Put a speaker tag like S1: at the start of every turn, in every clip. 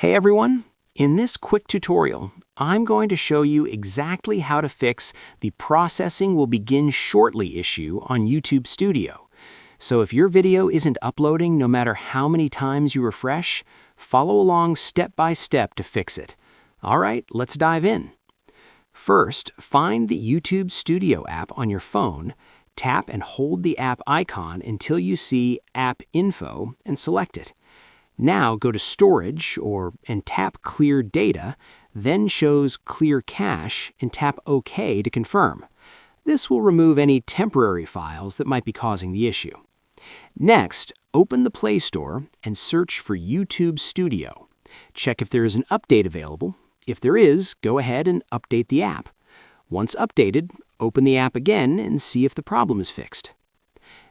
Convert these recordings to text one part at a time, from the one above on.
S1: Hey everyone! In this quick tutorial, I'm going to show you exactly how to fix the processing will begin shortly issue on YouTube Studio. So if your video isn't uploading no matter how many times you refresh, follow along step by step to fix it. Alright, let's dive in. First, find the YouTube Studio app on your phone, tap and hold the app icon until you see App Info and select it. Now go to Storage and tap Clear Data, then shows Clear Cache and tap OK to confirm. This will remove any temporary files that might be causing the issue. Next, open the Play Store and search for YouTube Studio. Check if there is an update available. If there is, go ahead and update the app. Once updated, open the app again and see if the problem is fixed.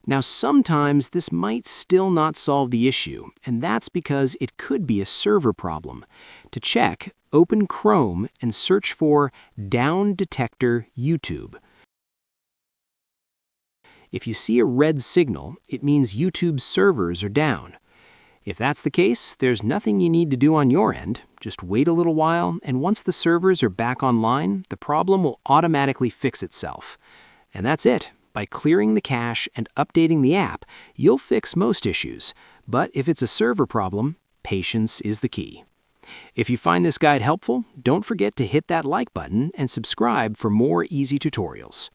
S1: Now, sometimes this might still not solve the issue, and that's because it could be a server problem. To check, open Chrome and search for Down Detector YouTube. If you see a red signal, it means YouTube's servers are down. If that's the case, there's nothing you need to do on your end. Just wait a little while, and once the servers are back online, the problem will automatically fix itself. And that's it. By clearing the cache and updating the app, you'll fix most issues. But if it's a server problem, patience is the key. If you find this guide helpful, don't forget to hit that like button and subscribe for more easy tutorials.